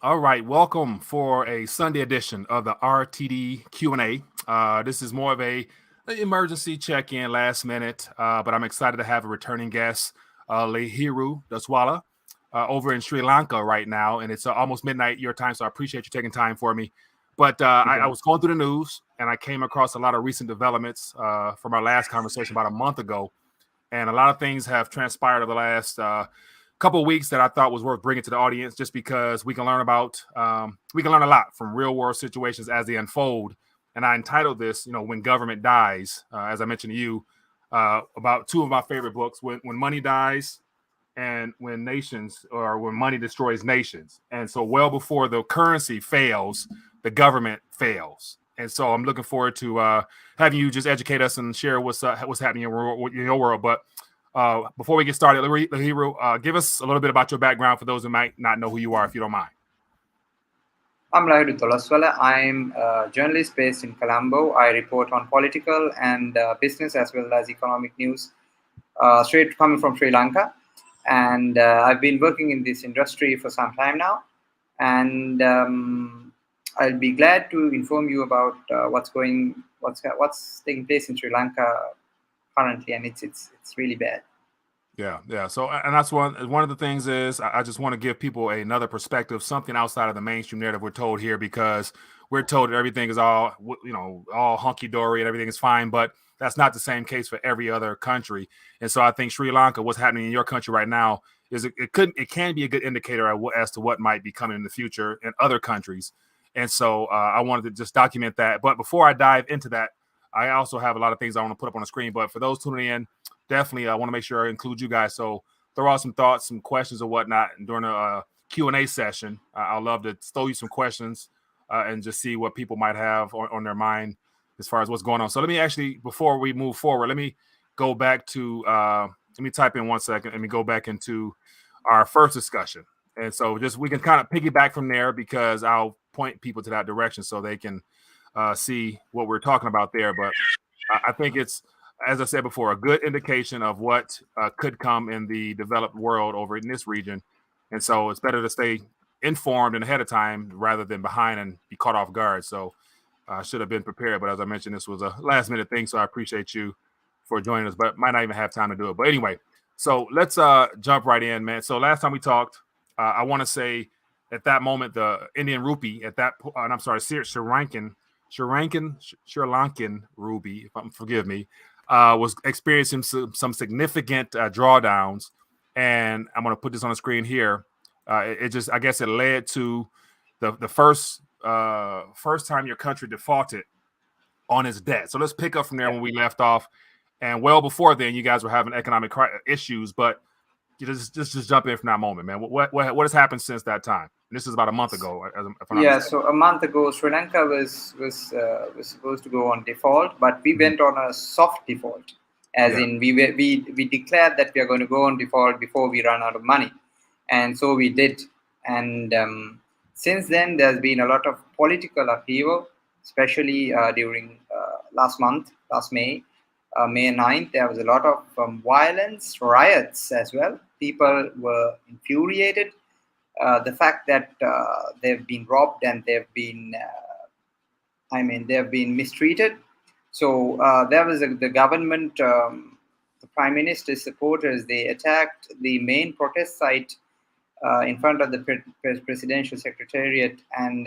All right, welcome for a Sunday edition of the RTD Q&A. This is more of a emergency check-in, last minute, but I'm excited to have a returning guest, Lahiru Doloswala, over in Sri Lanka right now, and it's almost midnight your time, so I appreciate you taking time for me. But I was going through the news, and I came across a lot of recent developments from our last conversation about a month ago, and a lot of things have transpired over the last couple of weeks that I thought was worth bringing to the audience, just because we can learn a lot from real world situations as they unfold. And I entitled this, When Government Dies, as I mentioned to you, about two of my favorite books, When Money Dies and When Money Destroys Nations. And so well before the currency fails, the government fails. And so I'm looking forward to having you just educate us and share what's happening in your world. But before we get started, Lahiru, give us a little bit about your background for those who might not know who you are, if you don't mind. I'm Lahiru Doloswala. I'm a journalist based in Colombo. I report on political and business as well as economic news, straight coming from Sri Lanka. And I've been working in this industry for some time now. And I'll be glad to inform you about what's taking place in Sri Lanka currently, and it's really bad. Yeah. So, and that's one of the things is I just want to give people another perspective, something outside of the mainstream narrative we're told here, because we're told that everything is all hunky dory and everything is fine, but that's not the same case for every other country. And so I think Sri Lanka, what's happening in your country right now, is it can be a good indicator as to what might be coming in the future in other countries. And so I wanted to just document that. But before I dive into that, I also have a lot of things I want to put up on the screen. But for those tuning in, definitely I want to make sure I include you guys. So throw out some thoughts, some questions or whatnot. And during a Q&A session, I'd love to throw you some questions and just see what people might have on their mind as far as what's going on. So let me actually, before we move forward, let me go back to, let me type in 1 second. Let me go back into our first discussion. And so just we can kind of piggyback from there, because I'll point people to that direction so they can see what we're talking about there. But I think it's, as I said before, a good indication of what could come in the developed world over in this region. And so it's better to stay informed and ahead of time rather than behind and be caught off guard. So I should have been prepared. But as I mentioned, this was a last minute thing. So I appreciate you for joining us, but might not even have time to do it. But anyway, so let's jump right in, man. So last time we talked, I want to say at that moment, the Indian rupee at that, and I'm sorry, Sri Lankan rupee, forgive me, was experiencing some significant drawdowns. And I'm going to put this on the screen here. I guess it led to the first time your country defaulted on its debt. So let's pick up from there when we left off. And well before then, you guys were having economic issues, but just jump in from that moment, man. What has happened since that time? And this is about a month ago. So a month ago, Sri Lanka was supposed to go on default, but we went on a soft default, in we declared that we are going to go on default before we run out of money, and so we did. And since then, there's been a lot of political upheaval, especially during last May. May 9th, there was a lot of violence, riots as well. People were infuriated. The fact that they've been robbed and they've been mistreated. So there was the government, the prime minister's supporters. They attacked the main protest site in front of the presidential secretariat, and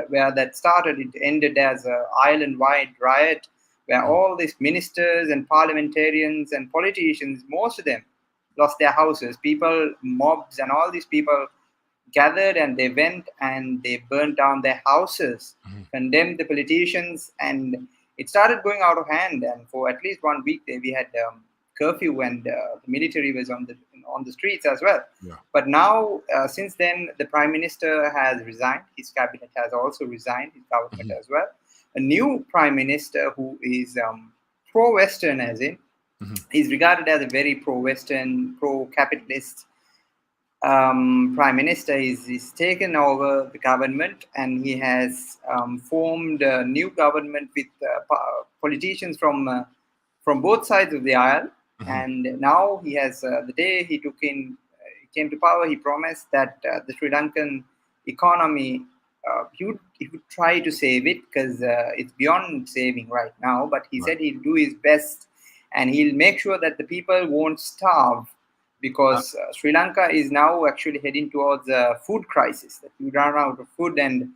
where that started. It ended as an island-wide riot, where all these ministers and parliamentarians and politicians, most of them, lost their houses. Mobs and all these people gathered, and they went and they burned down their houses, condemned the politicians, and it started going out of hand. And for at least 1 week, we had curfew, and the military was on the streets as well. Yeah. But now, since then, the prime minister has resigned. His cabinet has also resigned, his government as well. A new prime minister who is pro-Western, is regarded as a very pro-Western, pro-capitalist prime minister. He's taken over the government, and he has formed a new government with politicians from both sides of the aisle. And now he has, the day he came to power, he promised that the Sri Lankan economy, he would try to save it because it's beyond saving right now. But he said he'll do his best and he'll make sure that the people won't starve, because Sri Lanka is now actually heading towards a food crisis. That we run out of food and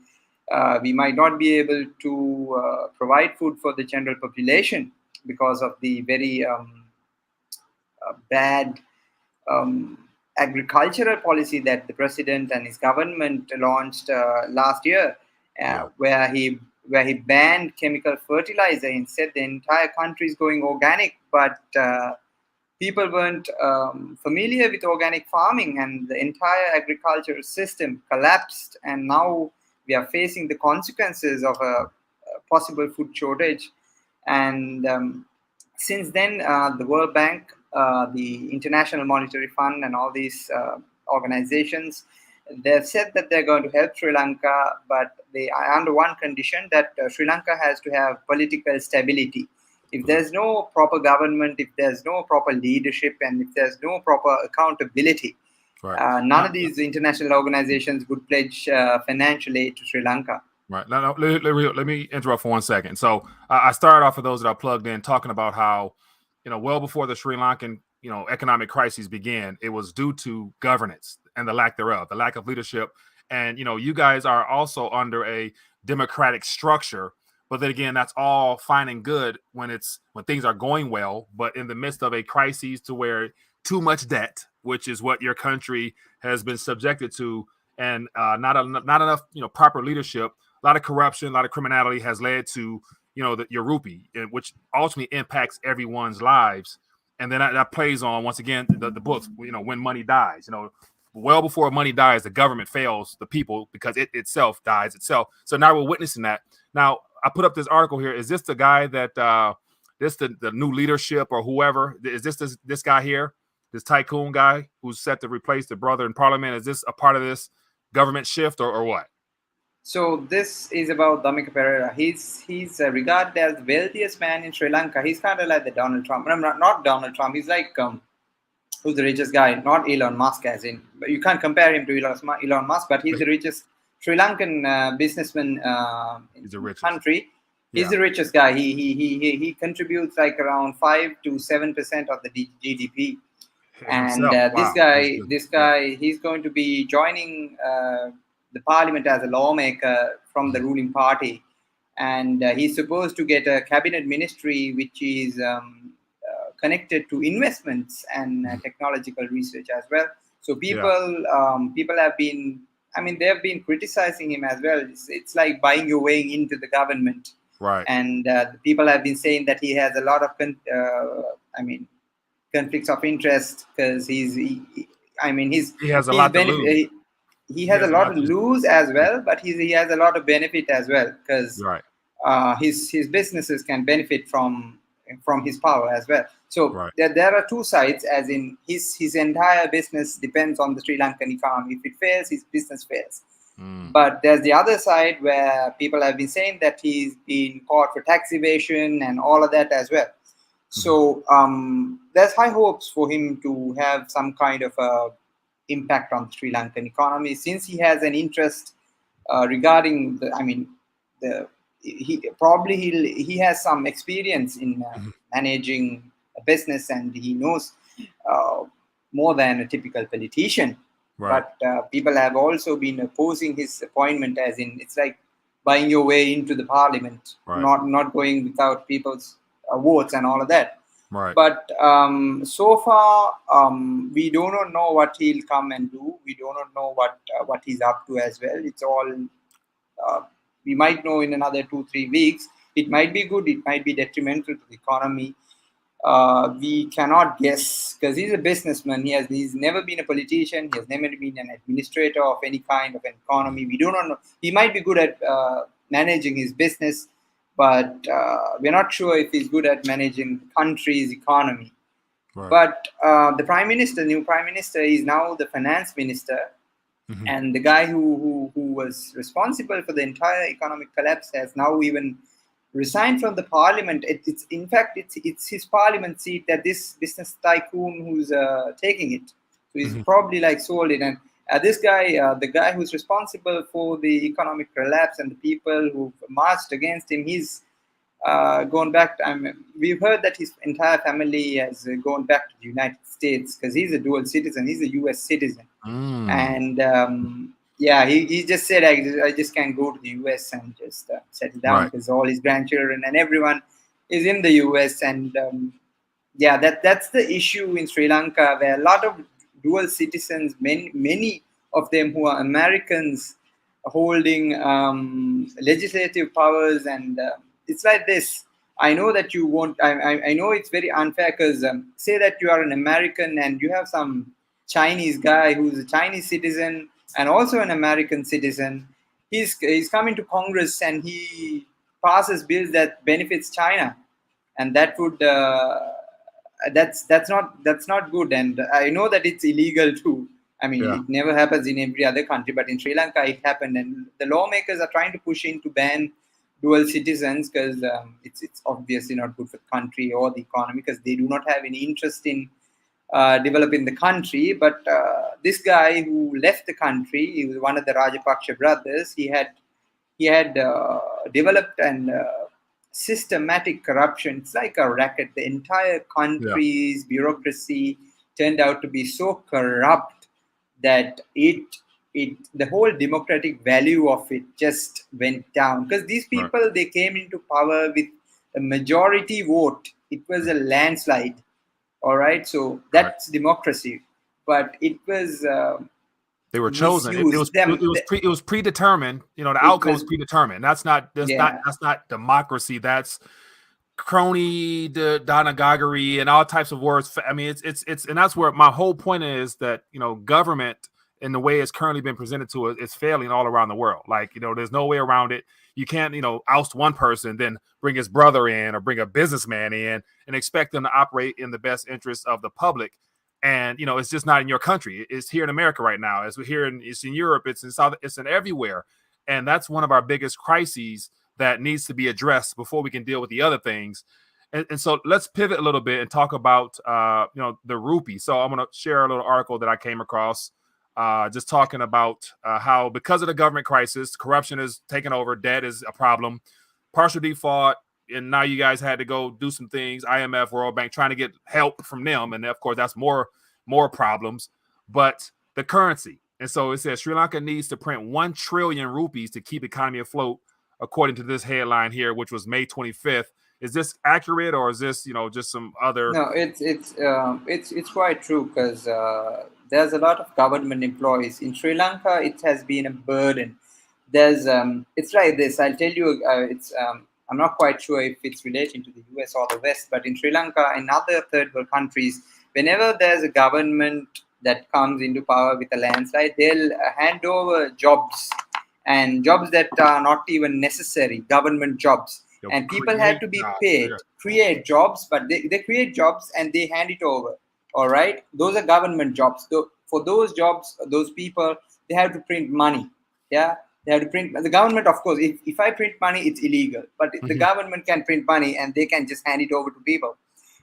we might not be able to provide food for the general population because of the very bad agricultural policy that the president and his government launched last year, where he banned chemical fertilizer. Instead, the entire country is going organic, but people weren't familiar with organic farming, and the entire agricultural system collapsed. And now we are facing the consequences of a possible food shortage. And since then, the World Bank, the International Monetary Fund, and all these organizations, they've said that they're going to help Sri Lanka, but they are under one condition, that Sri Lanka has to have political stability. If there's no proper government, if there's no proper leadership, and if there's no proper accountability, none of these international organizations would pledge financial aid to Sri Lanka. Right. Now, let me interrupt for 1 second. So I started off for those that are plugged in talking about how, well before the Sri Lankan, economic crises began, it was due to governance and the lack thereof, the lack of leadership. And, you guys are also under a democratic structure. But then again, that's all fine and good when things are going well. But in the midst of a crisis to where too much debt, which is what your country has been subjected to, and not enough, proper leadership, a lot of corruption, a lot of criminality has led to, your rupee, which ultimately impacts everyone's lives. And then that plays on, once again, the books, when money dies, well before money dies, the government fails the people because it itself dies itself. So now we're witnessing that. Now, I put up this article here. Is this the guy that the new leadership or whoever? Is this guy here, this tycoon guy who's set to replace the brother in parliament? Is this a part of this government shift or what? So this is about Dhammika Pereira. He's regarded as the wealthiest man in Sri Lanka. He's kind of like the Donald Trump. Not Donald Trump. He's like who's the richest guy? Not Elon Musk, as in. But you can't compare him to Elon Musk. But he's the richest Sri Lankan businessman in the country. He's the richest guy. He contributes like around 5 to 7% of the GDP. And this guy, he's going to be joining the parliament as a lawmaker from the ruling party, and he's supposed to get a cabinet ministry which is connected to investments and technological research as well. So people have been, they've been criticizing him as well. It's like buying your way into the government, right? And people have been saying that he has a lot of conflicts of interest because he has a lot to lose. He has a lot to lose as well, but he has a lot of benefit as well, because his businesses can benefit from his power as well. So there are two sides, as in his entire business depends on the Sri Lankan economy. If it fails, his business fails. But there's the other side where people have been saying that he's been caught for tax evasion and all of that as well. So there's high hopes for him to have some kind of a impact on the Sri Lankan economy, since he has an interest regarding he has some experience in managing a business, and he knows more than a typical politician. But people have also been opposing his appointment, as in it's like buying your way into the parliament, not going without people's votes and all of that. But so far, we do not know what he'll come and do. We do not know what he's up to as well. It's all we might know in another 2-3 weeks. It might be good. It might be detrimental to the economy. We cannot guess, because he's a businessman. He's never been a politician. He has never been an administrator of any kind of an economy. We do not know. He might be good at managing his business, but we're not sure if he's good at managing the country's economy. But the new prime minister is now the finance minister, and the guy who was responsible for the entire economic collapse has now even resigned from the parliament. It's his parliament seat that this business tycoon who's taking it. So he's probably like sold it, This guy, the guy who's responsible for the economic collapse and the people who marched against him, he's gone back. We've heard that his entire family has gone back to the United States because he's a dual citizen. He's a U.S. citizen, and yeah, he just said, I just can't go to the US and just settle down because all his grandchildren and everyone is in the US. And yeah, that's the issue in Sri Lanka, where a lot of dual citizens, many of them who are Americans, holding legislative powers. And it's like this. I know that you won't, I know it's very unfair because say that you are an American and you have some Chinese guy who's a Chinese citizen and also an American citizen. He's coming to Congress and he passes bills that benefits China, and that would that's not good. And I know that it's illegal too. I mean, it never happens in every other country, but in Sri Lanka it happened, and the lawmakers are trying to push in to ban dual citizens because it's obviously not good for the country or the economy because they do not have any interest in developing the country. But this guy who left the country, he was one of the Rajapaksa brothers. He had developed an systematic corruption. It's like a racket. The entire country's bureaucracy turned out to be so corrupt that the whole democratic value of it just went down. Because these people, they came into power with a majority vote. It was a landslide. All right, so that's democracy, but it was they were chosen. It was predetermined. You know, the outcome was predetermined. That's not democracy. That's crony, demagoguery, and all types of words. I mean, it's and that's where my whole point is that, you know, government in the way it's currently been presented to us is failing all around the world. Like, you know, there's no way around it. You can't, you know, oust one person, then bring his brother in or bring a businessman in and expect them to operate in the best interest of the public. And, you know, it's just not in your country. It's here in America right now. As we're here, it's in Europe, it's in South, it's in everywhere. And that's one of our biggest crises that needs to be addressed before we can deal with the other things. And so let's pivot a little bit and talk about, you know, the rupee. So I'm going to share a little article that I came across. Just talking about how because of the government crisis, corruption is taking over, debt is a problem, partial default, and now you guys had to go do some things, IMF, World Bank, trying to get help from them, and of course that's more problems. But the currency, and so it says Sri Lanka needs to print 1 trillion rupees to keep economy afloat, according to this headline here, which was May 25th. Is this accurate, or is this, you know, just some other? No, it's quite true because there's a lot of government employees in Sri Lanka. It has been a burden. There's it's like this. I'll tell you. I'm not quite sure if it's relating to the US or the West, but in Sri Lanka and other third world countries, whenever there's a government that comes into power with a landslide, they'll hand over jobs, and jobs that are not even necessary, government jobs. And people have to be paid, create jobs, but they create jobs and they hand it over. All right, those are government jobs. So for those jobs, those people, they have to print money. Yeah, they have to print. The government, of course, if I print money, it's illegal. But the government can print money and they can just hand it over to people.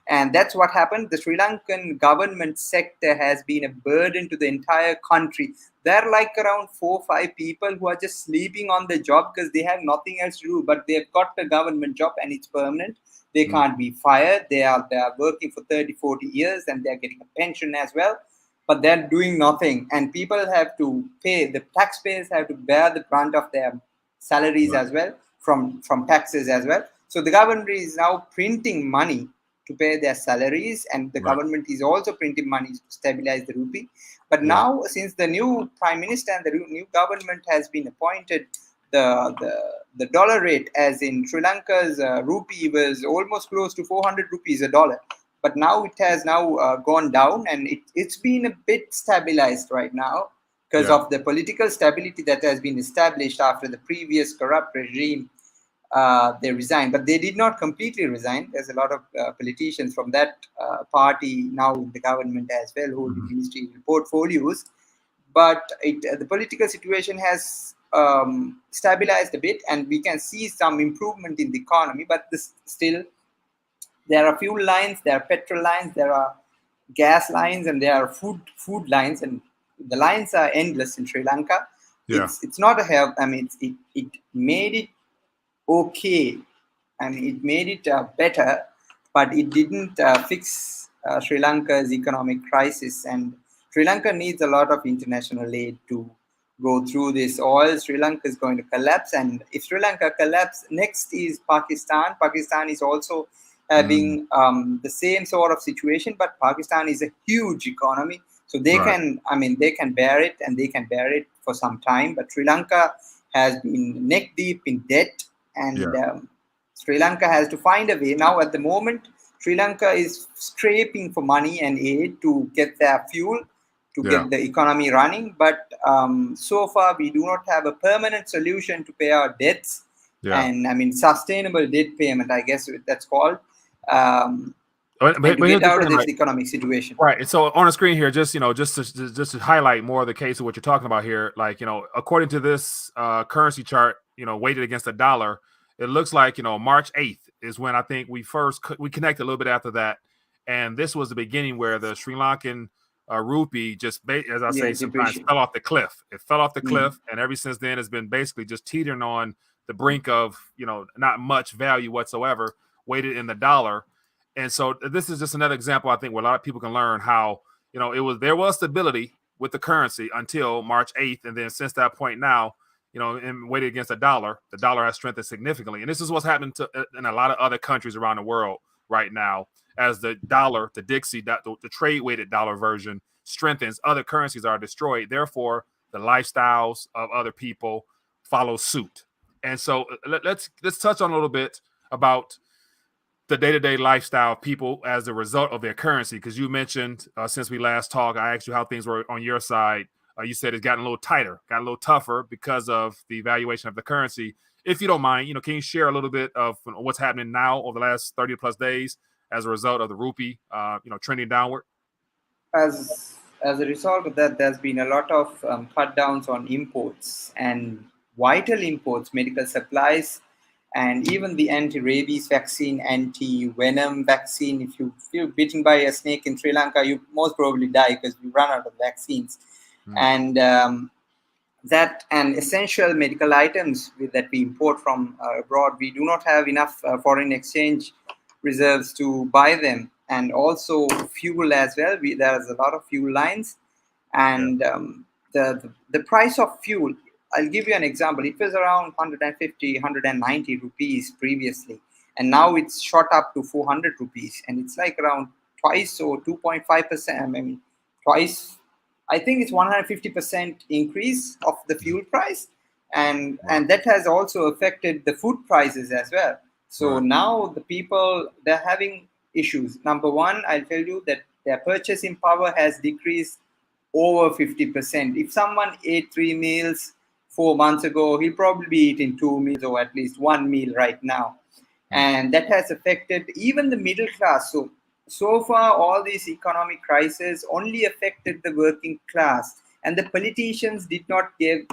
And that's what happened. The Sri Lankan government sector has been a burden to the entire country. There are like around 4 or 5 people who are just sleeping on the job because they have nothing else to do, but they've got a government job and it's permanent. They can't be fired. They are working for 30, 40 years and they're getting a pension as well, but they're doing nothing. And people have to pay, the taxpayers have to bear the brunt of their salaries as well, from taxes as well. So the government is now printing money to pay their salaries, and the government is also printing money to stabilize the rupee. But now, since the new prime minister and the new government has been appointed, the dollar rate, as in Sri Lanka's rupee, was almost close to 400 rupees a dollar. But now it has gone down, and it's been a bit stabilized right now because of the political stability that has been established after the previous corrupt regime. They resigned, but they did not completely resign. There's a lot of politicians from that party now in the government as well, holding ministerial portfolios. But the political situation has stabilized a bit, and we can see some improvement in the economy. But still, there are fuel lines, there are petrol lines, there are gas lines, and there are food lines. And the lines are endless in Sri Lanka. Yeah. It's not a help. I mean, it made it okay. I mean, it made it better, but it didn't fix Sri Lanka's economic crisis. And Sri Lanka needs a lot of international aid to go through this, or Sri Lanka is going to collapse. And if Sri Lanka collapse, next is Pakistan. Pakistan is also having the same sort of situation, but Pakistan is a huge economy, so they can, I mean, they can bear it, and they can bear it for some time. But Sri Lanka has been neck deep in debt, and Sri Lanka has to find a way. Now, at the moment, Sri Lanka is scraping for money and aid to get their fuel, to get the economy running. But so far, we do not have a permanent solution to pay our debts. And I mean, sustainable debt payment, I guess that's called. But to get out of this economic situation. Right. And so on the screen here, just to highlight more of the case of what you're talking about here, like, according to this currency chart, weighted against the dollar, it looks like, March 8th is when I think we connected a little bit after that. And this was the beginning where the Sri Lankan rupee just, as I say, sometimes fell off the cliff. It fell off the cliff. And ever since then, it's been basically just teetering on the brink of, not much value whatsoever, weighted in the dollar. And so this is just another example, I think, where a lot of people can learn how, there was stability with the currency until March 8th. And then since that point now, and weighted against the dollar has strengthened significantly. And this is what's happening in a lot of other countries around the world right now. As the dollar, the Dixie, the trade-weighted dollar version strengthens, other currencies are destroyed. Therefore, the lifestyles of other people follow suit. And so let's touch on a little bit about the day-to-day lifestyle of people as a result of their currency, because you mentioned since we last talked, I asked you how things were on your side. You said it's gotten a little tighter, got a little tougher because of the valuation of the currency. If you don't mind, can you share a little bit of what's happening now over the last 30 plus days as a result of the rupee, trending downward? As a result of that, there's been a lot of cut downs on imports and vital imports, medical supplies, and even the anti-rabies vaccine, anti-venom vaccine. If you feel bitten by a snake in Sri Lanka, you most probably die because we run out of vaccines. And that and essential medical items that we import from abroad, we do not have enough foreign exchange reserves to buy them. And also fuel as well. There's a lot of fuel lines. And the price of fuel, I'll give you an example. It was around 150, 190 rupees previously, and now it's shot up to 400 rupees, and it's like around twice or 2.5%. I mean, twice. I think it's 150% increase of the fuel price, and that has also affected the food prices as well. So now the people, they're having issues. Number one, I'll tell you that their purchasing power has decreased over 50%. If someone ate 3 meals 4 months ago, he'll probably be eating 2 meals or at least 1 meal right now. And that has affected even the middle class. So far, all these economic crises only affected the working class. And the politicians did not give,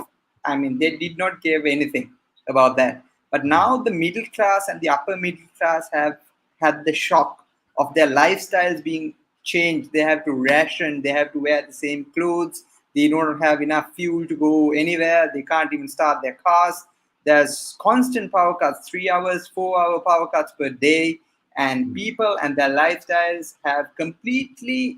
they did not give anything about that. But now the middle class and the upper middle class have had the shock of their lifestyles being changed. They have to ration, they have to wear the same clothes. They don't have enough fuel to go anywhere. They can't even start their cars. There's constant power cuts, 3 hours, 4-hour power cuts per day. And people and their lifestyles have completely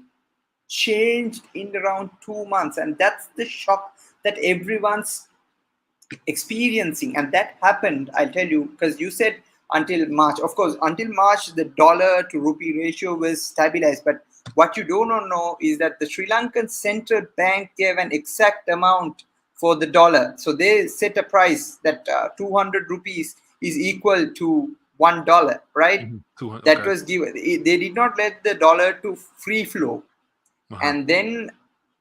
changed in around 2 months. And that's the shock that everyone's experiencing. And that happened, I'll tell you, because you said until March. Of course, until March, the dollar to rupee ratio was stabilized. But what you do not know is that the Sri Lankan central bank gave an exact amount for the dollar. So they set a price that 200 rupees is equal to $1, right? That was given. They did not let the dollar to free flow. And then,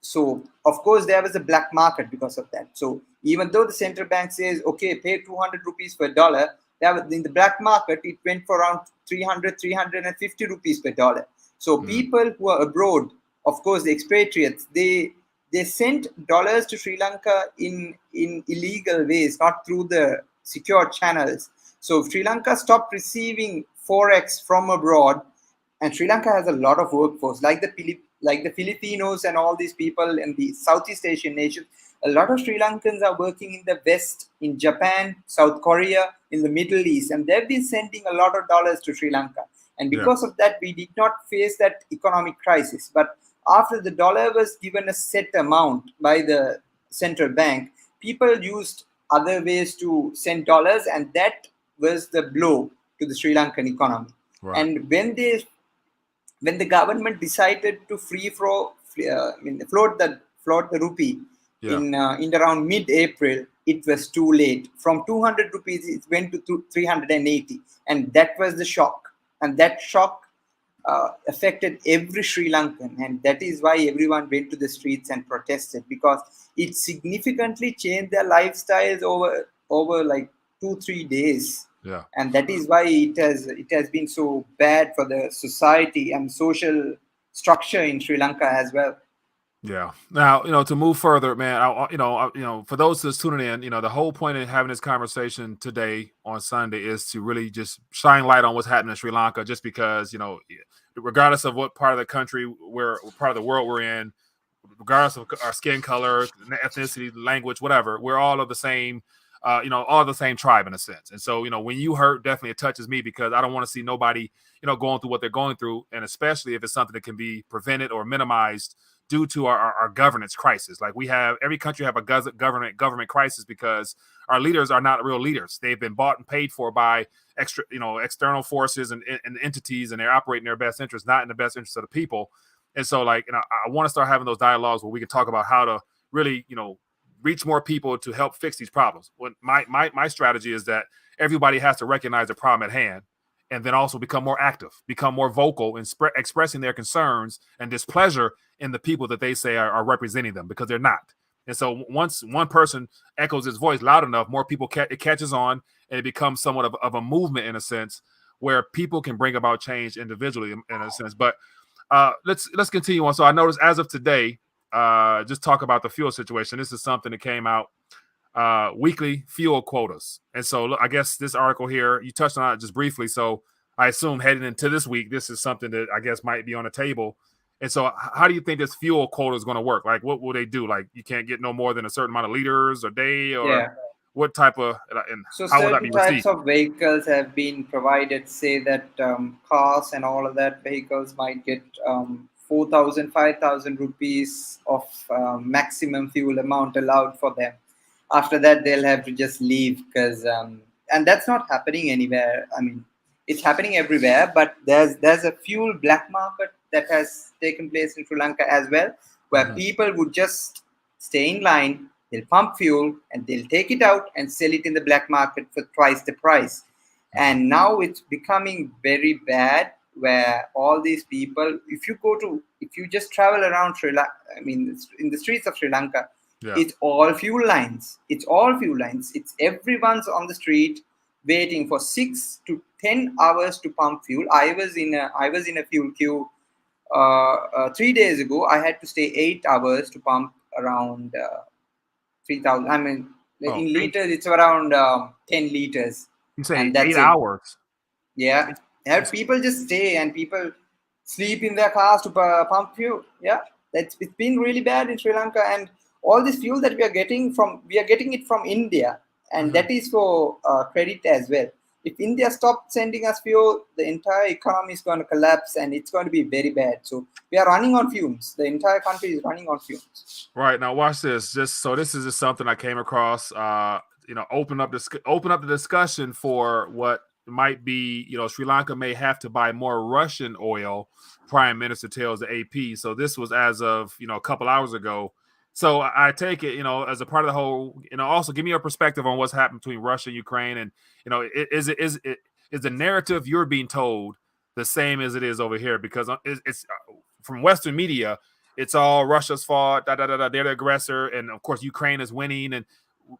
so of course, there was a black market because of that. So even though the central bank says, okay, pay 200 rupees per dollar, in the black market, it went for around 300, 350 rupees per dollar. So people who are abroad, of course, the expatriates, they sent dollars to Sri Lanka in illegal ways, not through the secure channels. So Sri Lanka stopped receiving forex from abroad, and Sri Lanka has a lot of workforce. Like the like the Filipinos and all these people in the Southeast Asian nations. A lot of Sri Lankans are working in the West, in Japan, South Korea, in the Middle East, and they've been sending a lot of dollars to Sri Lanka. And because of that, we did not face that economic crisis. But after the dollar was given a set amount by the central bank, people used other ways to send dollars, and that was the blow to the Sri Lankan economy. Right. And when the government decided to float the rupee in around mid-April, it was too late. From 200 rupees, it went to 380, and that was the shock. And that shock affected every Sri Lankan, and that is why everyone went to the streets and protested, because it significantly changed their lifestyles over like 2-3 days. Yeah. And that is why it has been so bad for the society and social structure in Sri Lanka as well. Yeah. Now, to move further, man, for those that's tuning in, the whole point of having this conversation today on Sunday is to really just shine light on what's happening in Sri Lanka, just because, regardless of what part of the country part of the world we're in, regardless of our skin color, ethnicity, language, whatever, we're all of the same, all the same tribe in a sense. And so, when you hurt, definitely it touches me, because I don't want to see nobody, going through what they're going through. And especially if it's something that can be prevented or minimized due to our governance crisis. Like every country have a government crisis, because our leaders are not real leaders. They've been bought and paid for by external forces and entities, and they're operating in their best interest, not in the best interest of the people. And so, I want to start having those dialogues where we can talk about how to really, reach more people to help fix these problems. When my strategy is that everybody has to recognize the problem at hand, and then also become more active, become more vocal in expressing their concerns and displeasure in the people that they say are representing them, because they're not. And so once one person echoes his voice loud enough, more people it catches on, and it becomes somewhat of a movement in a sense, where people can bring about change individually in a sense. But let's continue on. So I noticed as of today, just talk about the fuel situation. This is something that came out, weekly fuel quotas. And so look, I guess this article here, you touched on it just briefly. So I assume heading into this week, this is something that I guess might be on the table. And so how do you think this fuel quota is going to work? Like, what will they do? Like, you can't get no more than a certain amount of liters a day, or what type of, and so how will that be certain types received? of vehicles have been provided, say that cars and all of that vehicles might get 4,000, 5,000 rupees of maximum fuel amount allowed for them. After that, they'll have to just leave, because and that's not happening anywhere. I mean, it's happening everywhere, but there's a fuel black market that has taken place in Sri Lanka as well, where people would just stay in line, they'll pump fuel, and they'll take it out and sell it in the black market for twice the price. And now it's becoming very bad, where all these people, if you just travel around Sri Lanka, I mean, in the streets of Sri Lanka, it's all fuel lines. It's everyone's on the street waiting for 6 to 10 hours to pump fuel. I was in a fuel queue 3 days ago. I had to stay 8 hours to pump around 3,000. I mean, in liters, it's around 10 liters. You say 8 hours? Yeah. Have people just stay, and people sleep in their cars to pump fuel. Yeah, it's been really bad in Sri Lanka. And all this fuel that we are getting it from India, and that is for credit as well. If India stops sending us fuel, the entire economy is going to collapse, and it's going to be very bad. So we are running on fumes. The entire country is running on fumes. Right, now watch this. This is just something I came across. Open up the discussion for what might be, Sri Lanka may have to buy more Russian oil. Prime Minister tells the AP. So this was as of a couple hours ago. So I take it, as a part of the whole, also give me your perspective on what's happened between Russia and Ukraine, and is the narrative you're being told the same as it is over here? Because it's from Western media, it's all Russia's fault, they're the aggressor, and of course Ukraine is winning, and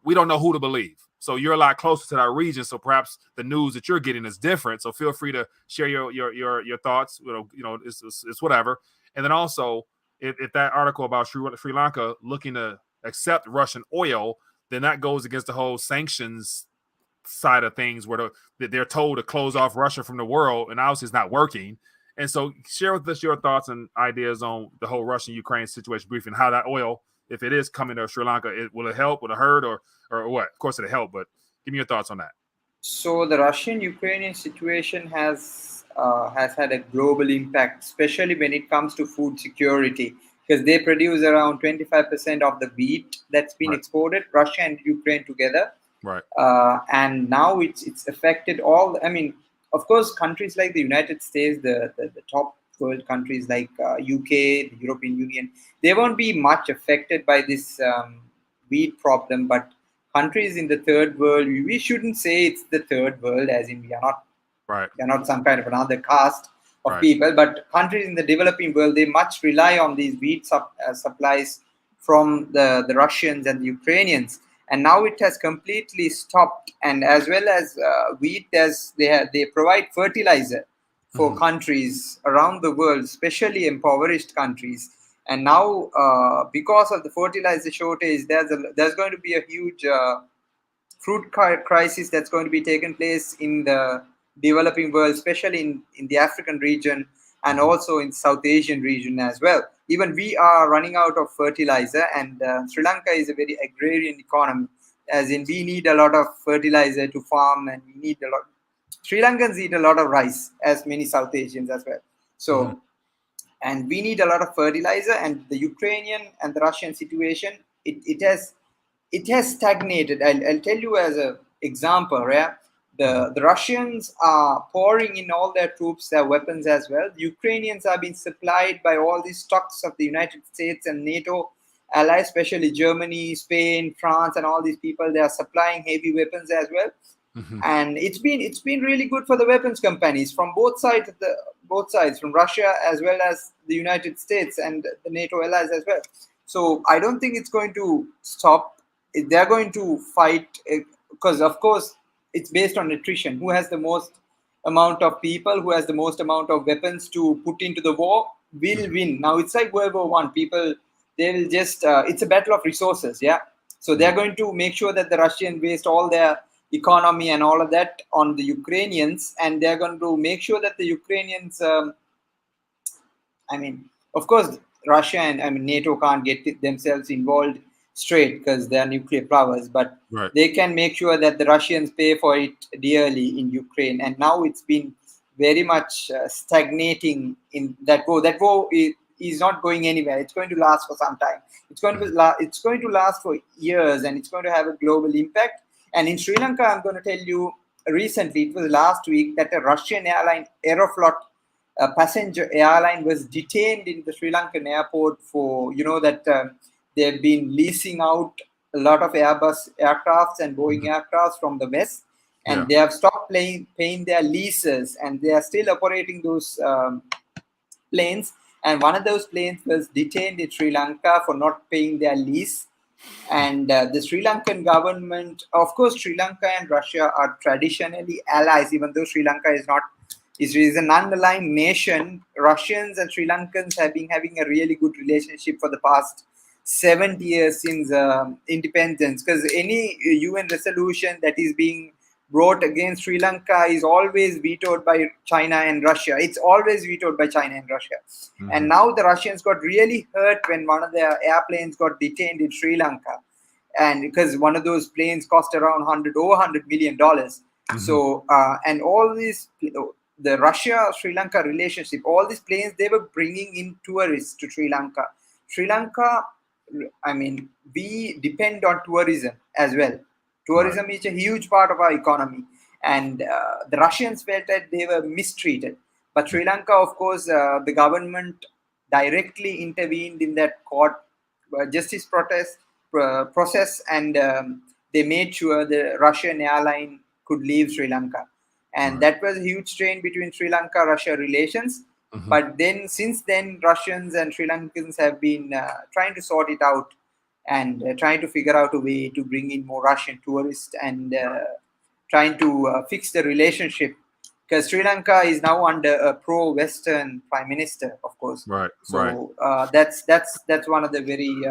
we don't know who to believe. So you're a lot closer to that region, so perhaps the news that you're getting is different. So feel free to share your thoughts. It's whatever. And then also, if that article about Sri Lanka looking to accept Russian oil, then that goes against the whole sanctions side of things, where they're told to close off Russia from the world, and obviously it's not working. And so share with us your thoughts and ideas on the whole Russian-Ukraine situation briefly, and how that oil, if it is coming to Sri Lanka, will it help, will it hurt, or what? Of course it'll help, but give me your thoughts on that. So the Russian-Ukrainian situation has had a global impact, especially when it comes to food security, because they produce around 25% of the wheat that's been exported, Russia and Ukraine together. Right. And now it's affected all. I mean, of course, countries like the United States, the top world countries like UK, the European Union, they won't be much affected by this wheat problem. But countries in the third world, we shouldn't say it's the third world, as in we are not some kind of another caste of people. But countries in the developing world, they much rely on these wheat supplies from the Russians and the Ukrainians. And now it has completely stopped. And as well as wheat, they provide fertilizer for countries around the world, especially impoverished countries. And now, because of the fertilizer shortage, there's going to be a huge fruit crisis that's going to be taking place in the developing world, especially in the African region and also in South Asian region as well. Even we are running out of fertilizer, and Sri Lanka is a very agrarian economy, as in we need a lot of fertilizer to farm, and we need a lot. Sri Lankans eat a lot of rice, as many South Asians as well. So, and we need a lot of fertilizer. And the Ukrainian and the Russian situation, it has stagnated. I'll tell you as an example. Yeah, the Russians are pouring in all their troops, their weapons as well. The Ukrainians are being supplied by all these stocks of the United States and NATO allies, especially Germany, Spain, France, and all these people. They are supplying heavy weapons as well. And it's been really good for the weapons companies from both sides, from Russia as well as the United States and the NATO allies as well. So I don't think it's going to stop. They're going to fight, because of course it's based on attrition. Who has the most amount of people, who has the most amount of weapons to put into the war will win. Now it's like World War One. People, they will just it's a battle of resources. Yeah, so they're going to make sure that the Russians waste all their economy and all of that on the Ukrainians, and they're going to make sure that the Ukrainians I mean, of course, Russia and NATO can't get themselves involved straight because they are nuclear powers, but they can make sure that the Russians pay for it dearly in Ukraine. And now it's been very much stagnating in that war. That war is not going anywhere. It's going to last for some time. It's going to last for years, and it's going to have a global impact. And in Sri Lanka, I'm going to tell you, recently, it was last week, that a Russian airline, Aeroflot, a passenger airline, was detained in the Sri Lankan airport for, they've been leasing out a lot of Airbus aircrafts and Boeing aircrafts from the West, and they have stopped paying their leases, and they are still operating those planes. And one of those planes was detained in Sri Lanka for not paying their lease. And the Sri Lankan government, of course, Sri Lanka and Russia are traditionally allies, even though Sri Lanka is an unaligned nation. Russians and Sri Lankans have been having a really good relationship for the past 70 years since independence, because any UN resolution that is being brought against Sri Lanka is always vetoed by China and Russia. It's always vetoed by China and Russia. And now the Russians got really hurt when one of their airplanes got detained in Sri Lanka, and because one of those planes cost around $100 million. So and all these, the Russia-Sri Lanka relationship, all these planes, they were bringing in tourists to Sri Lanka. Sri Lanka, I mean, we depend on tourism as well. Tourism is a huge part of our economy, and the Russians felt that they were mistreated. But Sri Lanka, of course, the government directly intervened in that court justice process, and they made sure the Russian airline could leave Sri Lanka. And that was a huge strain between Sri Lanka-Russia relations. But then, since then, Russians and Sri Lankans have been trying to sort it out, and trying to figure out a way to bring in more Russian tourists, and trying to fix the relationship, because Sri Lanka is now under a pro-Western prime minister, of course. So that's one of the very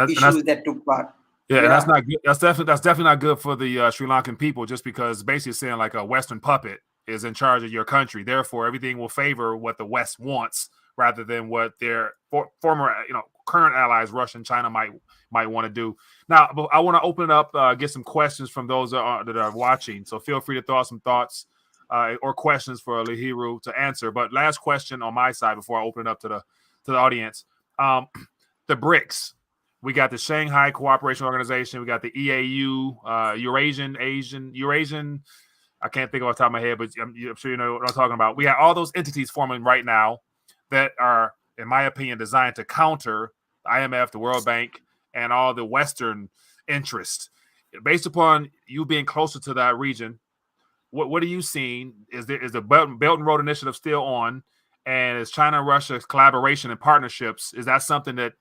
issues that took part. Yeah, and that's not good. That's definitely not good for the Sri Lankan people, just because basically saying like a Western puppet is in charge of your country. Therefore, everything will favor what the West wants rather than what their former, current allies, Russia and China, might want to do. Now, I want to open it up, get some questions from those that are watching. So feel free to throw out some thoughts or questions for Lahiru to answer. But last question on my side before I open it up to the audience. The BRICS. We got the Shanghai Cooperation Organization. We got the EAU, Eurasian. I can't think off the top of my head, but I'm sure you know what I'm talking about. We have all those entities forming right now that are, in my opinion, designed to counter the IMF, the World Bank, and all the Western interests. Based upon you being closer to that region, what are you seeing? Is the Belt and Road Initiative still on? And is China and Russia's collaboration and partnerships, is that something that,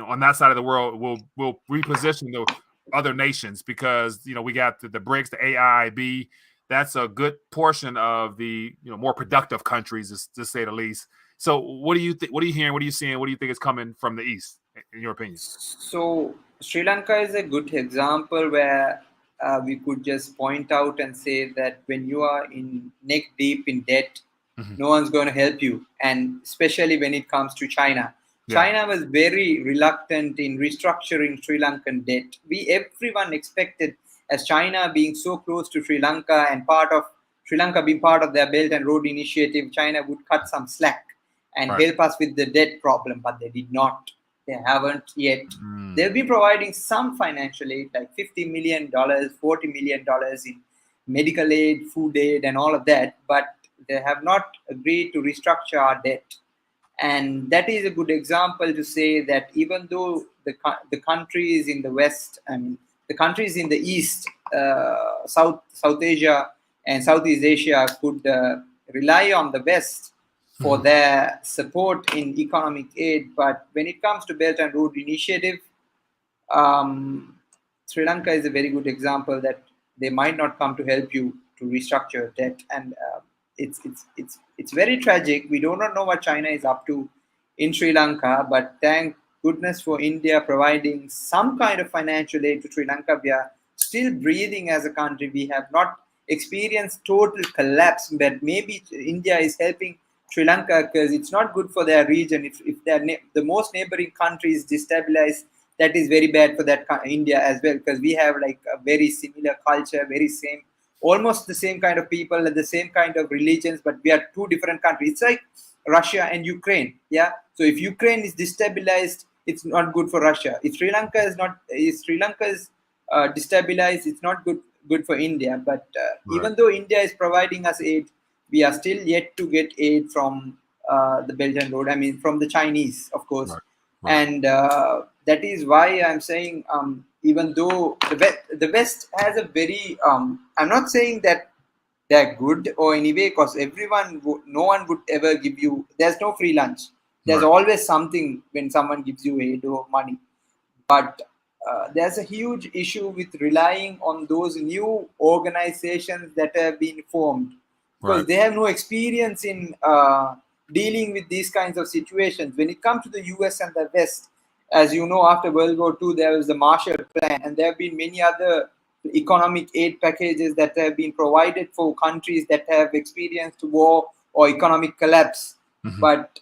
on that side of the world will reposition the other nations? Because, we got the BRICS, the AIIB. That's a good portion of the, more productive countries, to say the least. So what do you think? What are you hearing? What are you seeing? What do you think is coming from the East, in your opinion? So Sri Lanka is a good example where we could just point out and say that when you are in neck deep in debt, no one's going to help you. And especially when it comes to China. Yeah. China was very reluctant in restructuring Sri Lankan debt. Everyone expected, as China being so close to Sri Lanka and part of Sri Lanka being part of their Belt and Road Initiative, China would cut some slack and help us with the debt problem, but they did not. They haven't yet. They've been providing some financial aid, like $50 million, $40 million in medical aid, food aid, and all of that, but they have not agreed to restructure our debt. And that is a good example to say that even though the countries in the West, the countries in the East, South Asia and Southeast Asia could rely on the West for their support in economic aid. But when it comes to Belt and Road Initiative, Sri Lanka is a very good example that they might not come to help you to restructure debt. And it's very tragic. We do not know what China is up to in Sri Lanka, but thank goodness for India providing some kind of financial aid to Sri Lanka. We are still breathing as a country. We have not experienced total collapse, but maybe India is helping Sri Lanka because it's not good for their region. If the most neighboring country is destabilized, that is very bad for that India as well, because we have like a very similar culture, almost the same kind of people and the same kind of religions, but we are two different countries. It's like Russia and Ukraine. Yeah. So if Ukraine is destabilized, it's not good for Russia. If Sri Lanka is destabilized, it's not good for India. But even though India is providing us aid, we are still yet to get aid from the Belt and Road. From the Chinese, of course. Right. And that is why I'm saying, even though the West has a very, I'm not saying that they're good or anyway, because no one would ever give you, there's no free lunch. There's always something when someone gives you aid or money. But there's a huge issue with relying on those new organizations that have been formed, because they have no experience in dealing with these kinds of situations. When it comes to the US and the West, as you know, after World War II, there was the Marshall Plan, and there have been many other economic aid packages that have been provided for countries that have experienced war or economic collapse. But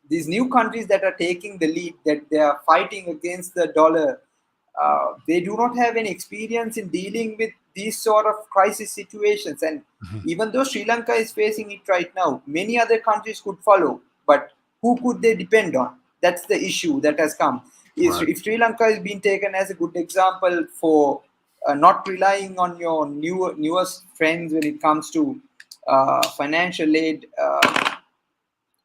these new countries that are taking the lead, that they are fighting against the dollar, they do not have any experience in dealing with these sort of crisis situations. And even though Sri Lanka is facing it right now, many other countries could follow, but who could they depend on? That's the issue that has come. If Sri Lanka is being taken as a good example for not relying on your newest friends when it comes to financial aid,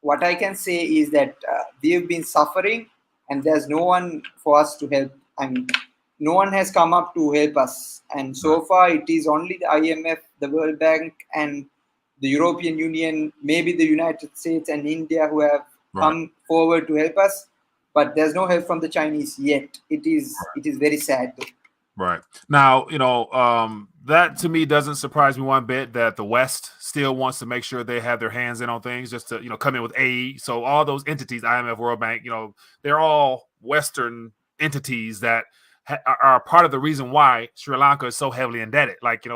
what I can say is that we have been suffering and there's no one for us to help. No one has come up to help us. And so far, it is only the IMF, the World Bank, and the European Union, maybe the United States and India who have come forward to help us. But there's no help from the Chinese yet. It is very sad, though. Right. Now, that to me doesn't surprise me one bit, that the West still wants to make sure they have their hands in on things, just to, come in with aid. So all those entities, IMF, World Bank, they're all Western entities that are part of the reason why Sri Lanka is so heavily indebted. Like,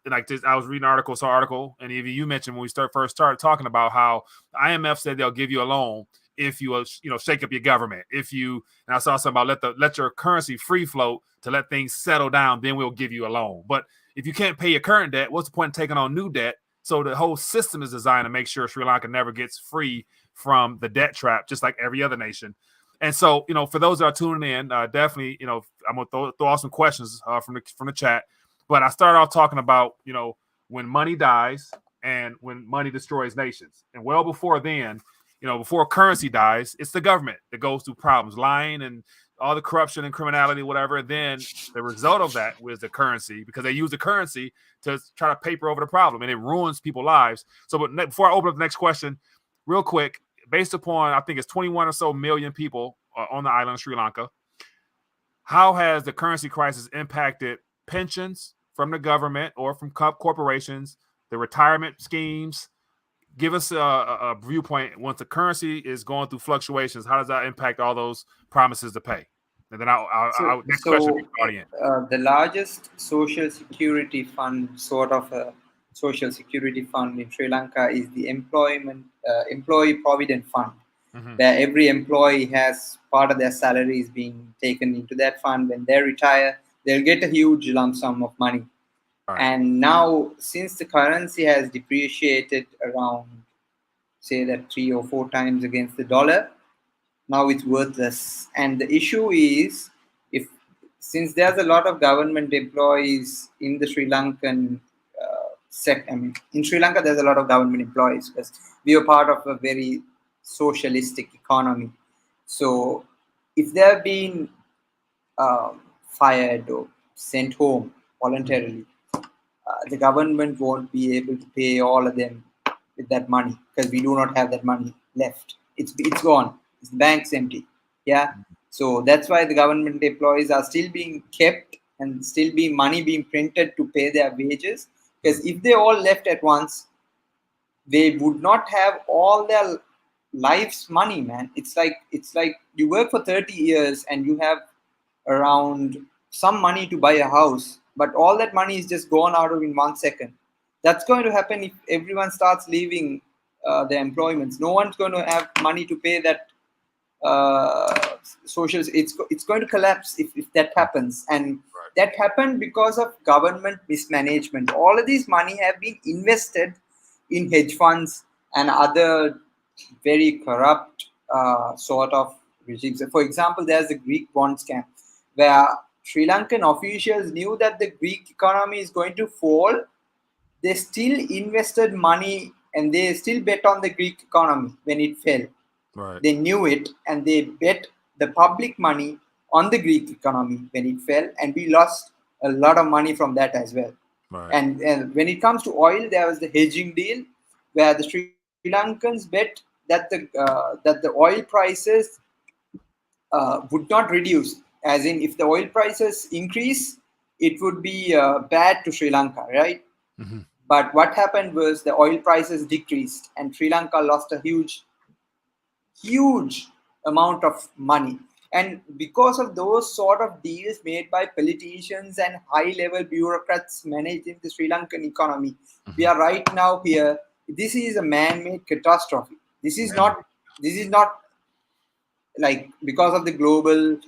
like this, I was reading an article, and even you mentioned when we first started talking about how IMF said they'll give you a loan if you shake up your government. And I saw something about let your currency free float to let things settle down, then we'll give you a loan. But if you can't pay your current debt, what's the point of taking on new debt? So the whole system is designed to make sure Sri Lanka never gets free from the debt trap, just like every other nation. And so, for those that are tuning in, definitely, I'm gonna throw out some questions from the chat. But I started off talking about, when money dies and when money destroys nations. And well before then, before currency dies, it's the government that goes through problems, lying and all the corruption and criminality, whatever. Then the result of that was the currency, because they use the currency to try to paper over the problem, and it ruins people's lives. So, but before I open up the next question, real quick, based upon, I think it's 21 or so million people on the island of Sri Lanka, how has the currency crisis impacted pensions from the government or from corporations, the retirement schemes? Give us a viewpoint. Once the currency is going through fluctuations, how does that impact all those promises to pay? And then next question from the audience. The largest social security fund, sort of a social security fund in Sri Lanka, is the employee provident fund, where every employee has part of their salaries being taken into that fund. When they retire, they'll get a huge lump sum of money. And now, since the currency has depreciated around, say that 3 or 4 times against the dollar, now it's worthless. And the issue is, since there's a lot of government employees in the Sri Lankan in Sri Lanka, there's a lot of government employees because we are part of a very socialistic economy. So if they're being fired or sent home voluntarily, the government won't be able to pay all of them with that money, because we do not have that money left. It's gone. The bank's empty. Yeah. So that's why the government employees are still being kept and still money being printed to pay their wages. Because if they all left at once, they would not have all their life's money, man. It's like you work for 30 years and you have around some money to buy a house, but all that money is just gone out of in 1 second. That's going to happen if everyone starts leaving their employments. No one's going to have money to pay that social. It's going to collapse if that happens. And that happened because of government mismanagement. All of this money have been invested in hedge funds and other very corrupt sort of regimes. For example, there's a Greek bond scam where Sri Lankan officials knew that the Greek economy is going to fall. They still invested money and they still bet on the Greek economy when it fell. They knew it, and they bet the public money on the Greek economy when it fell, and we lost a lot of money from that as well. And when it comes to oil, there was the hedging deal where the Sri Lankans bet that the oil prices would not reduce. As in, if the oil prices increase, it would be bad to Sri Lanka, right? But what happened was the oil prices decreased, and Sri Lanka lost a huge amount of money. And because of those sort of deals made by politicians and high-level bureaucrats managing the Sri Lankan economy, we are right now here. This is a man-made catastrophe. This is not like because of the global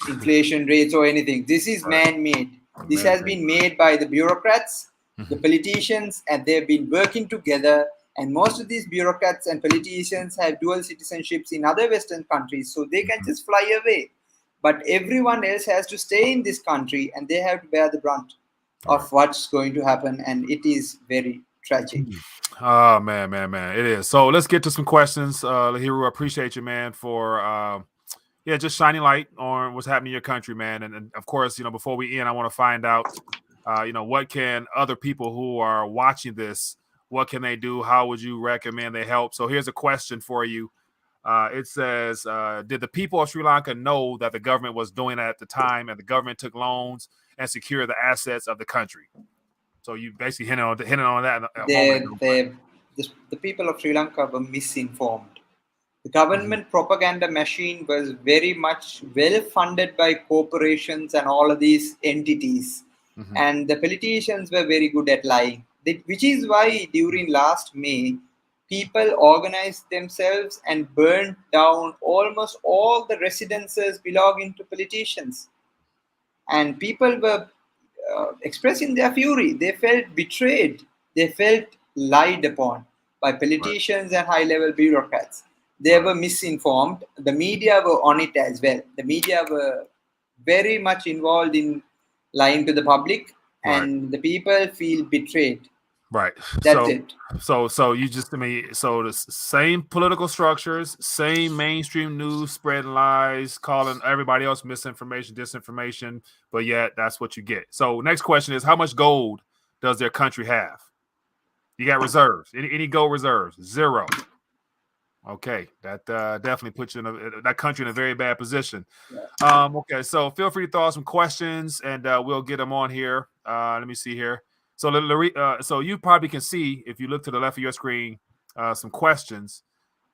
inflation rates or anything. This is man-made. This has been made by the bureaucrats, the politicians, and they've been working together. And most of these bureaucrats and politicians have dual citizenships in other Western countries, so they can just fly away. But everyone else has to stay in this country, and they have to bear the brunt of what's going to happen. And it is very tragic. Oh, man. It is. So let's get to some questions. Lahiru, I appreciate you, man, for just shining light on what's happening in your country, man. And of course, before we end, I want to find out, what can other people who are watching this, what can they do? How would you recommend they help? So here's a question for you. It says, did the people of Sri Lanka know that the government was doing that at the time, and the government took loans and secured the assets of the country? So you basically hinted on that. The people of Sri Lanka were misinformed. The government propaganda machine was very much well funded by corporations and all of these entities. Mhm. and the politicians were very good at lying. Which is why during last May, people organized themselves and burned down almost all the residences belonging to politicians. And people were expressing their fury. They felt betrayed. They felt lied upon by Right. politicians and high level bureaucrats. They Right. were misinformed. The media were on it as well. The media were very much involved in lying to the public, Right. and the people feel betrayed. Right. That's So it. so you just, I mean, so the same political structures, same mainstream news, spreading lies, calling everybody else misinformation, disinformation, but yet that's what you get. So next question is, how much gold does their country have? You got reserves. Any gold reserves? Zero. Okay, that definitely puts you in that country in a very bad position. Okay, so feel free to throw out some questions, and we'll get them on here. Let me see here. So, so you probably can see, if you look to the left of your screen, some questions,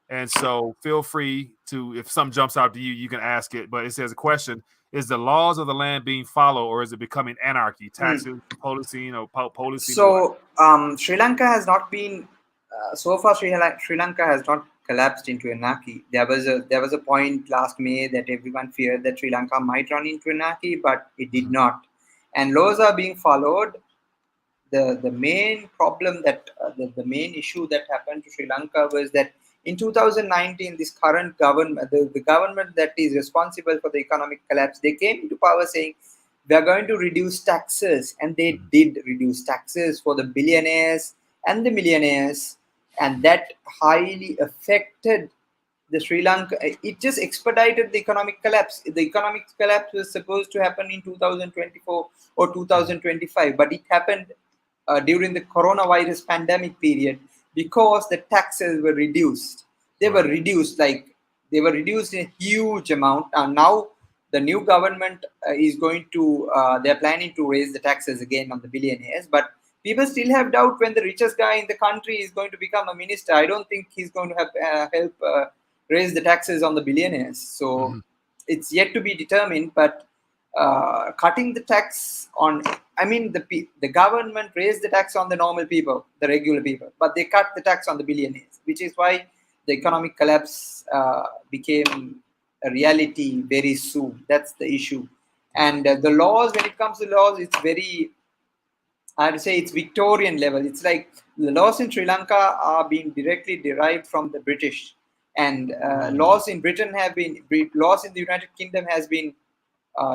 and so feel free to, if something jumps out to you, you can ask it. But it says a question: is the laws of the land being followed, or is it becoming anarchy? Hmm. Taxes, policing, or policing, or what? So Sri Lanka has not been so far. Sri Lanka has not collapsed into anarchy. There was a point last May that everyone feared that Sri Lanka might run into anarchy, but it did Mhm. not. And laws are being followed. The main problem that the main issue that happened to Sri Lanka was that in 2019, this current government, the government that is responsible for the economic collapse, they came into power saying we are going to reduce taxes, and they Mhm. did reduce taxes for the billionaires and the millionaires, and that highly affected the Sri Lanka. It just expedited the economic collapse. The economic collapse was supposed to happen in 2024 or Mhm. 2025, but it happened during the coronavirus pandemic period because the taxes were reduced. They were Right. reduced like they were reduced in a huge amount, and now the new government is going to they're planning to raise the taxes again on the billionaires, but people still have doubt when the richest guy in the country is going to become a minister. I don't think he's going to have help raise the taxes on the billionaires. So Mhm. it's yet to be determined, but cutting the tax on, I mean, the government raised the tax on the normal people, the regular people, but they cut the tax on the billionaires, which is why the economic collapse became a reality very soon. That's the issue. Right. And the laws, when it comes to laws, it's very, I would say it's Victorian level. It's like the laws in Sri Lanka are being directly derived from the British, and Mm. laws in Britain have been laws in the United Kingdom has been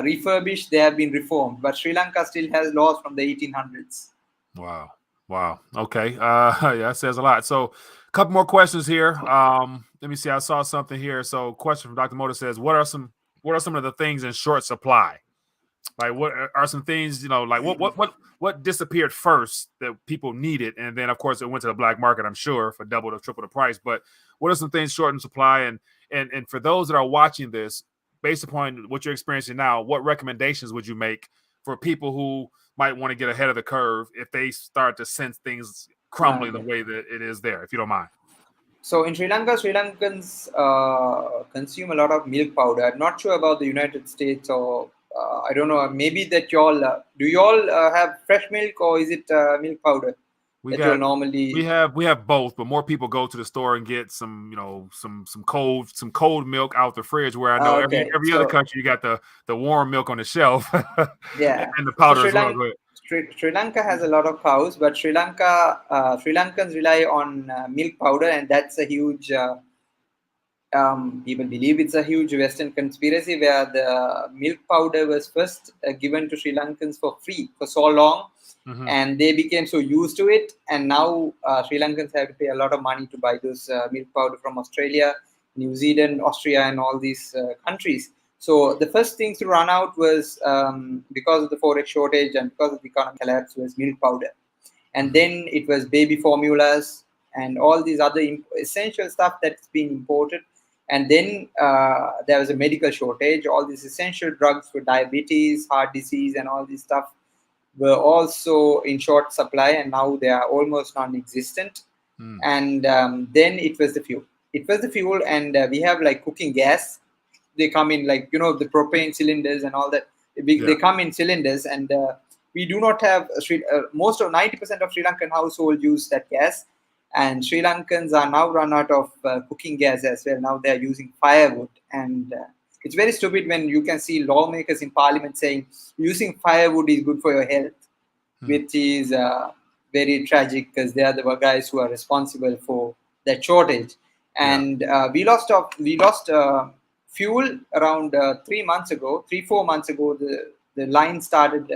refurbished. They have been reformed, but Sri Lanka still has laws from the 1800s. Wow. Wow. Okay. Yeah, that says a lot. So, a couple more questions here. Let me see. I saw something here. So, question from Dr. Motor says, what are some of the things in short supply? Like, what are some things, like what disappeared first that people needed, and then of course it went to the black market, I'm sure, for double or triple the price. But what are some things short in supply? And for those that are watching this, based upon what you're experiencing now, what recommendations would you make for people who might want to get ahead of the curve if they start to sense things crumbling the Okay. way that it is there, if you don't mind? So in Sri Lanka, Sri Lankans consume a lot of milk powder. I'm not sure about the United States, or I don't know. Maybe that y'all do y'all have fresh milk, or is it milk powder We that you'll got we normally? have we have both, but more people go to the store and get some, some cold milk out the fridge. Where I know every Okay, every other so country you got the warm milk on the shelf yeah, and the so powder as well. Go ahead. Sri Lanka has a lot of cows, but Sri Lankans rely on milk powder, and that's a huge. People believe it's a huge Western conspiracy where the milk powder was first given to Sri Lankans for free for so long, Mm-hmm. and they became so used to it, and now Sri Lankans have to pay a lot of money to buy those milk powder from Australia, New Zealand, Austria, and all these countries. So the first things to run out was because of the forex shortage and because of the economic collapse was milk powder, and Mm-hmm. then it was baby formulas and all these other essential stuff that's been imported, and then there was a medical shortage. All these essential drugs for diabetes, heart disease, and all this stuff were also in short supply, and now they are almost non-existent. Mm. And then it was the fuel. It was the fuel, and we have like cooking gas. They come in like the propane cylinders and all that. They Yeah. come in cylinders, and we do not have most of 90% of Sri Lankan households use that gas, and Sri Lankans are now run out of cooking gas as well. Now they are using firewood, and it's very stupid when you can see lawmakers in parliament saying using firewood is good for your health, which is very tragic because they are the guys who are responsible for that shortage. And we lost fuel around 3-4 months ago. The line started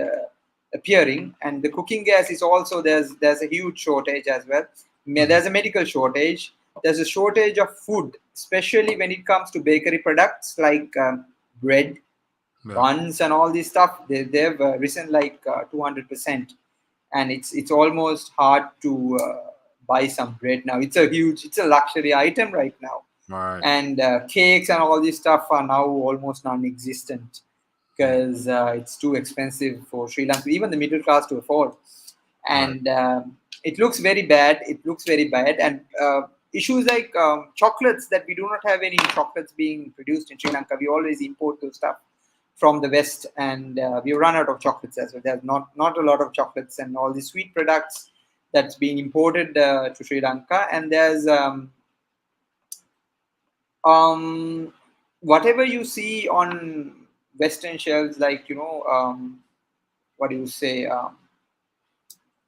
appearing, and the cooking gas is also there's a huge shortage as well. There's a medical shortage. There's a shortage of food, especially when it comes to bakery products like bread, buns, and all this stuff. They've risen like 200%, and it's almost hard to buy some bread now. It's a luxury item right now. Right. And cakes and all this stuff are now almost non-existent because it's too expensive for Sri Lanka, even the middle class, to afford. And it looks very bad. And issues like chocolates, that we do not have any chocolates being produced in Sri Lanka. We always import those stuff from the West, and we run out of chocolates as well. There's not a lot of chocolates and all the sweet products that's being imported to Sri Lanka. And there's whatever you see on Western shelves, like what do you say,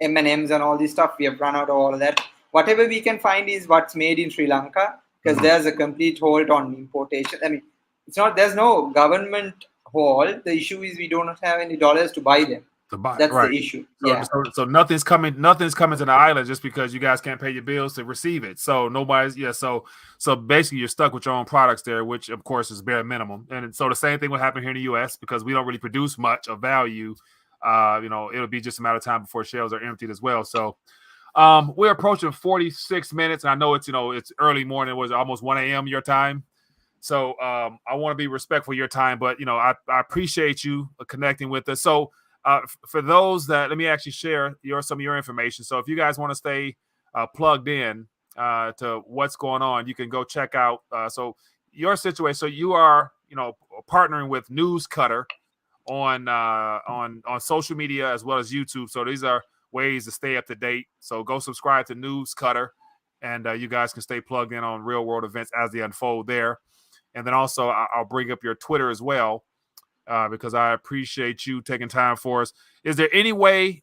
M&Ms and all this stuff, we have run out of all of that. Whatever we can find is what's made in Sri Lanka, because there's a complete hold on importation. I mean, there's no government hold. The issue is we don't have any dollars to buy them. That's the issue. So nothing's coming to the island just because you guys can't pay your bills to receive it. So nobody's so basically you're stuck with your own products there, which of course is bare minimum. And so the same thing will happen here in the US because we don't really produce much of value. It'll be just a matter of time before shelves are emptied as well. So we're approaching 46 minutes, and I know it's early morning. It was almost 1 a.m. your time. So I want to be respectful of your time, but I appreciate you connecting with us. So for those that, let me actually share some of your information. So if you guys want to stay plugged in to what's going on, you can go check out. So your situation. So you are partnering with News Cutter on social media as well as YouTube. So these are ways to stay up to date. So go subscribe to News Cutter, and you guys can stay plugged in on real world events as they unfold there. And then also I'll bring up your Twitter as well, because I appreciate you taking time for us. Is there any way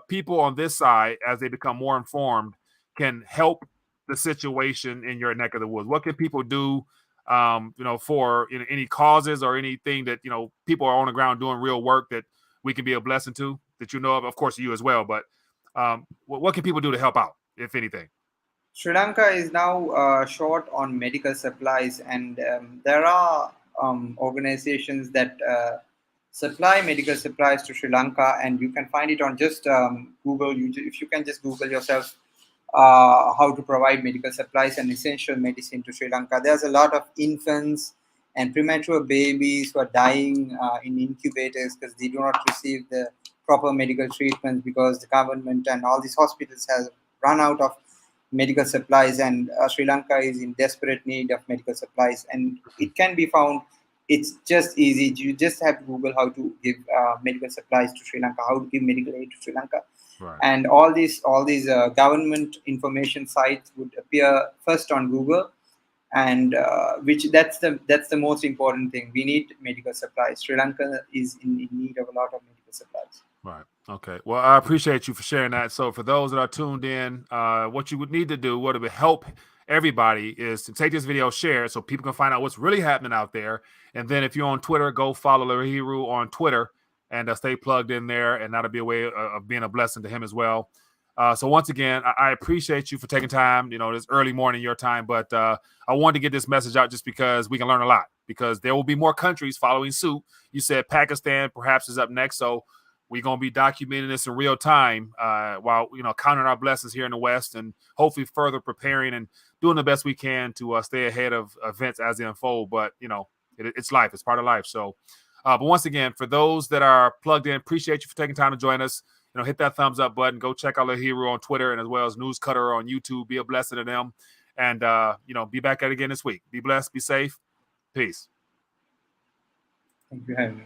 people on this side, as they become more informed, can help the situation in your neck of the woods? What can people do, for any causes or anything that, people are on the ground doing real work that we can be a blessing to, that of? Of course, you as well, but what can people do to help out, if anything? Sri Lanka is now short on medical supplies, and there are organizations that supply medical supplies to Sri Lanka, and you can find it on just Google. If you can just Google yourself how to provide medical supplies and essential medicine to Sri Lanka. There's a lot of infants and premature babies who are dying in incubators because they do not receive the proper medical treatment because the government and all these hospitals have run out of medical supplies, and Sri Lanka is in desperate need of medical supplies, and it can be found. It's just easy. You just have to Google how to give medical supplies to Sri Lanka, how to give medical aid to Sri Lanka. Right. And all these government information sites would appear first on Google, and that's the most important thing. We need medical supplies. Sri Lanka is in need of a lot of medical supplies. Right. Okay. Well, I appreciate you for sharing that. So for those that are tuned in, what you would need to do, what it would help everybody, is to take this video, share it so people can find out what's really happening out there. And then if you're on Twitter, go follow Lahiru on Twitter and stay plugged in there. And that'll be a way of being a blessing to him as well. So once again, I appreciate you for taking time, this early morning, your time. But I wanted to get this message out just because we can learn a lot, because there will be more countries following suit. You said Pakistan perhaps is up next. So we're going to be documenting this in real time while, counting our blessings here in the West, and hopefully further preparing and doing the best we can to stay ahead of events as they unfold. But, it's life. It's part of life. So, but once again, for those that are plugged in, appreciate you for taking time to join us. Hit that thumbs up button. Go check out Lahiru on Twitter, and as well as News Cutter on YouTube. Be a blessing to them. And, be back at it again this week. Be blessed. Be safe. Peace. Thank you for having me.